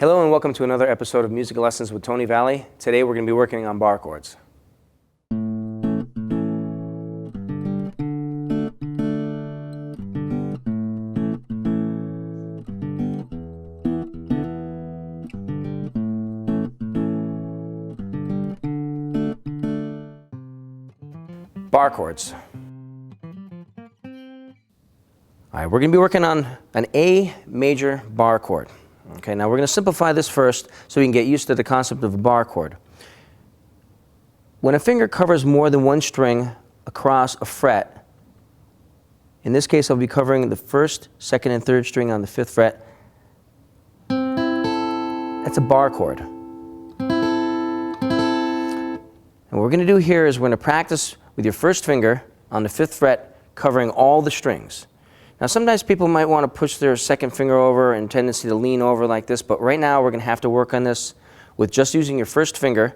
Hello and welcome to another episode of Music Lessons with Tony Valley. Today we're going to be working on bar chords. Bar chords. All right, we're going to be working on an A major bar chord. Okay, now we're going to simplify this first so we can get used to the concept of a bar chord. When a finger covers more than one string across a fret, in this case I'll be covering the first, second, and third string on the 5th fret. That's a bar chord. And what we're going to do here is we're going to practice with your first finger on the 5th fret covering all the strings. Now sometimes people might want to push their second finger over and tendency to lean over like this, but right now we're going to have to work on this with just using your first finger.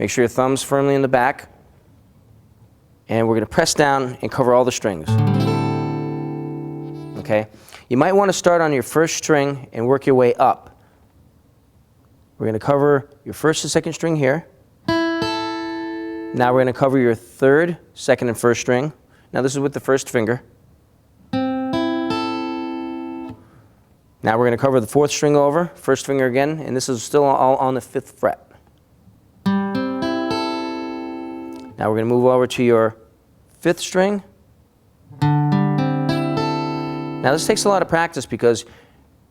Make sure your thumb's firmly in the back, and we're going to press down and cover all the strings. Okay? You might want to start on your first string and work your way up. We're going to cover your first and second string here. Now we're going to cover your third, second, and first string. Now this is with the first finger. Now we're going to cover the 4th string over, first finger again, and this is still all on the 5th fret. Now we're going to move over to your 5th string. Now this takes a lot of practice because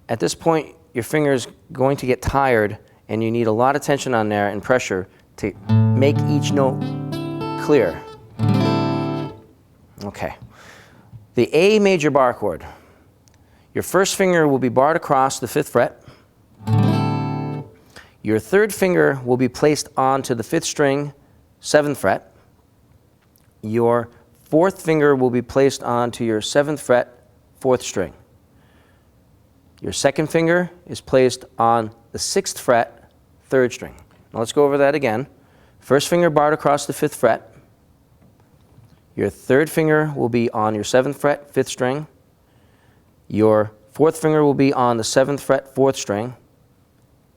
at this point your finger is going to get tired and you need a lot of tension on there and pressure to make each note clear. Okay. The A major bar chord. Your first finger will be barred across the 5th fret. Your third finger will be placed onto the 5th string, 7th fret. Your 4th finger will be placed onto your 7th fret, 4th string. Your second finger is placed on the 6th fret, 3rd string. Now let's go over that again. First finger barred across the 5th fret. Your third finger will be on your 7th fret, 5th string. Your 4th finger will be on the 7th fret, 4th string.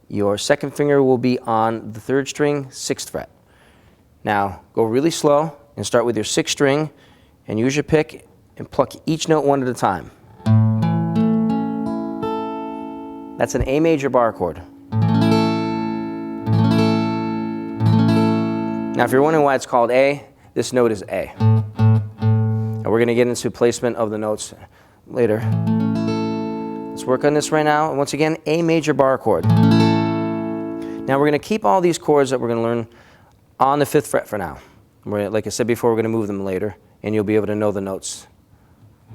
Your second finger will be on the 3rd string, 6th fret. Now, go really slow and start with your 6th string and use your pick and pluck each note one at a time. That's an A major bar chord. Now, if you're wondering why it's called A, this note is A. And we're going to get into placement of the notes later. Let's work on this right now. And once again, A major bar chord. Now we're going to keep all these chords that we're going to learn on the 5th fret for now. Like I said before, we're going to move them later, and you'll be able to know the notes.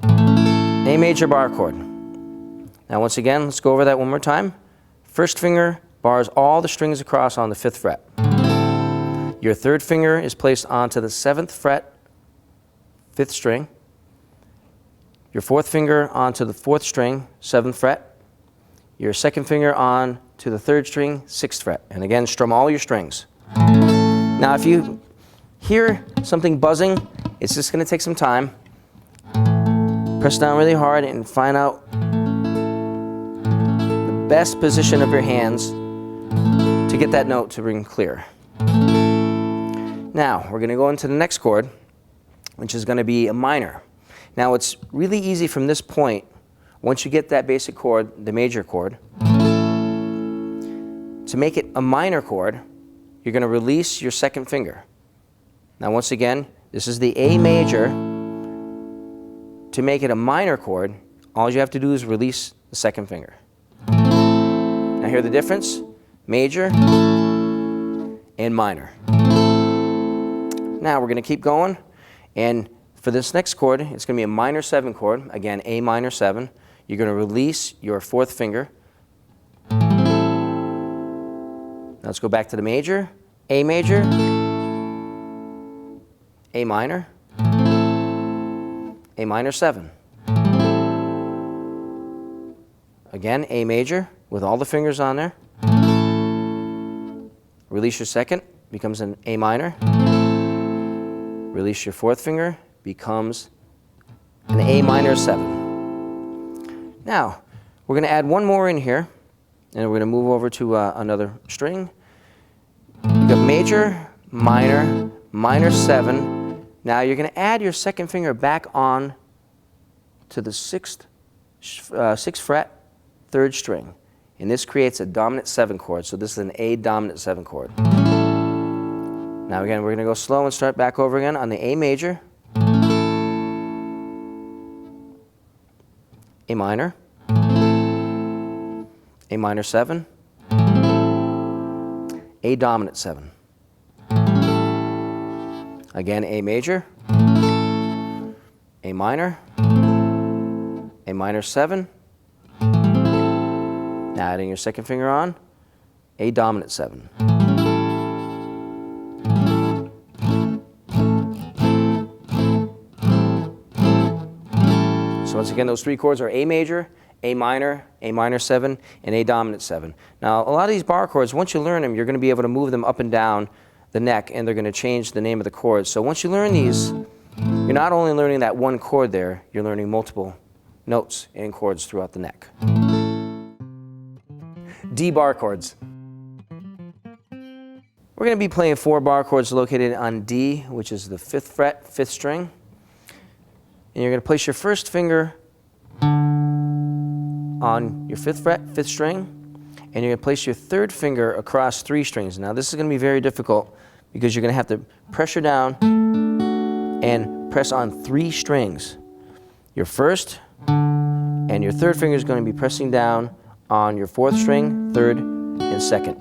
A major bar chord. Now once again, let's go over that one more time. First finger bars all the strings across on the 5th fret. Your third finger is placed onto the 7th fret, 5th string. Your 4th finger onto the 4th string, 7th fret. Your second finger on to the 3rd string, 6th fret. And again, strum all your strings. Now if you hear something buzzing, it's just going to take some time. Press down really hard and find out the best position of your hands to get that note to ring clear. Now we're going to go into the next chord, which is going to be a minor. Now it's really easy from this point, once you get that basic chord, the major chord, to make it a minor chord, you're going to release your second finger. Now once again, this is the A major. To make it a minor chord, all you have to do is release the second finger. Now hear the difference? Major and minor. Now we're going to keep going, and for this next chord, it's going to be a minor 7 chord. Again, A minor 7. You're going to release your 4th finger. Now let's go back to the major. A major, A minor, A minor 7. Again, A major with all the fingers on there. Release your second, becomes an A minor. Release your 4th finger, becomes an A minor 7. Now, we're going to add one more in here, And we're going to move over to another string. You got major, minor, minor 7. Now you're going to add your second finger back on to the sixth fret, 3rd string. And this creates a dominant 7 chord. So this is an A dominant 7 chord. Now again, we're going to go slow and start back over again on the A major, A minor, A minor 7, A dominant 7. Again, A major, A minor, A minor 7. Now adding your second finger on, A dominant 7. So once again, those 3 chords are A major, A minor 7, and A dominant 7. Now, a lot of these bar chords, once you learn them, you're going to be able to move them up and down the neck, and they're going to change the name of the chords. So once you learn these, you're not only learning that one chord there, you're learning multiple notes and chords throughout the neck. D bar chords. We're going to be playing 4 bar chords located on D, which is the 5th fret, 5th string. And you're going to place your first finger on your 5th fret, 5th string, and you're going to place your 3rd finger across 3 strings. Now this is going to be very difficult because you're going to have to pressure down and press on 3 strings. Your 1st and your 3rd finger is going to be pressing down on your 4th string, 3rd, and 2nd.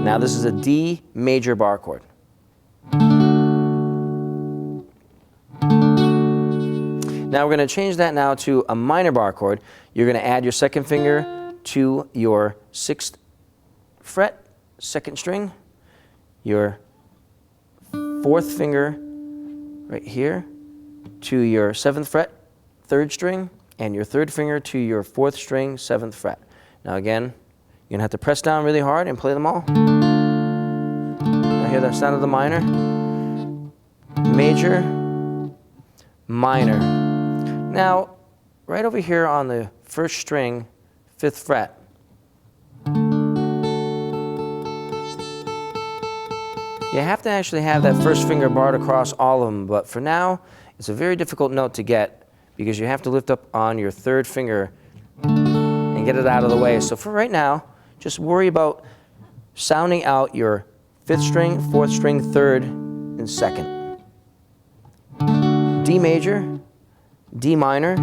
Now this is a D major bar chord. Now we're going to change that now to a minor bar chord. You're going to add your second finger to your 6th fret, 2nd string, your 4th finger right here to your 7th fret, 3rd string, and your 3rd finger to your 4th string, 7th fret. Now again, you're going to have to press down really hard and play them all. Now hear the sound of the minor. Major, minor. Now, right over here on the 1st string, 5th fret, you have to actually have that 1st finger barred across all of them, but for now, it's a very difficult note to get because you have to lift up on your 3rd finger and get it out of the way. So for right now, just worry about sounding out your 5th string, 4th string, 3rd, and 2nd. D major, D minor.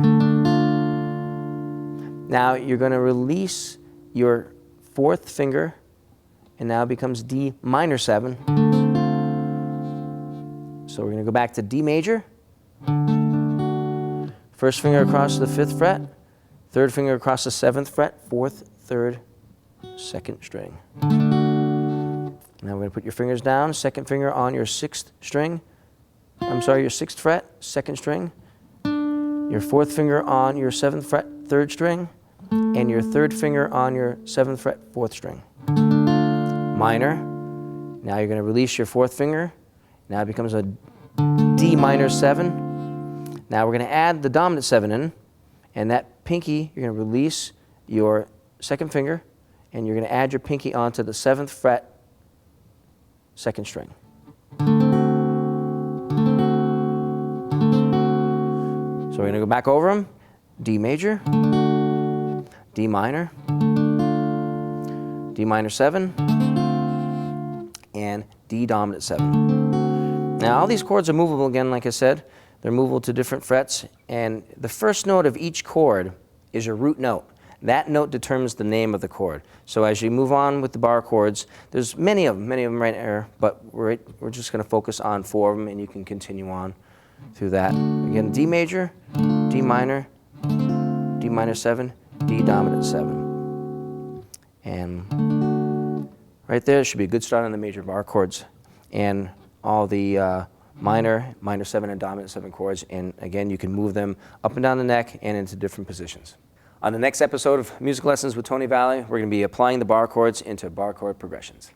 Now you're going to release your 4th finger, and now it becomes D minor 7. So we're going to go back to D major. 1st finger across the 5th fret, 3rd finger across the 7th fret, 4th, 3rd, 2nd string. Now we're going to put your fingers down, 2nd finger on your 6th string. I'm sorry, your 6th fret, 2nd string. Your 4th finger on your 7th fret, 3rd string, and your 3rd finger on your 7th fret, 4th string. Minor. Now you're going to release your 4th finger. Now it becomes a D minor 7. Now we're going to add the dominant 7 in, and that pinky, you're going to release your 2nd finger, and you're going to add your pinky onto the 7th fret, 2nd string. So we're going to go back over them. D major, D minor, D minor 7, and D dominant 7. Now all these chords are movable again, like I said. They're movable to different frets, and the first note of each chord is your root note. That note determines the name of the chord. So as you move on with the bar chords, there's many of them right there, but we're just going to focus on 4 of them, and you can continue on through that. Again, D major, D minor, D minor 7, D dominant 7. And right there should be a good start on the major bar chords and all the minor 7, and dominant 7 chords. And again, you can move them up and down the neck and into different positions. On the next episode of Music Lessons with Tony Valley, we're going to be applying the bar chords into bar chord progressions.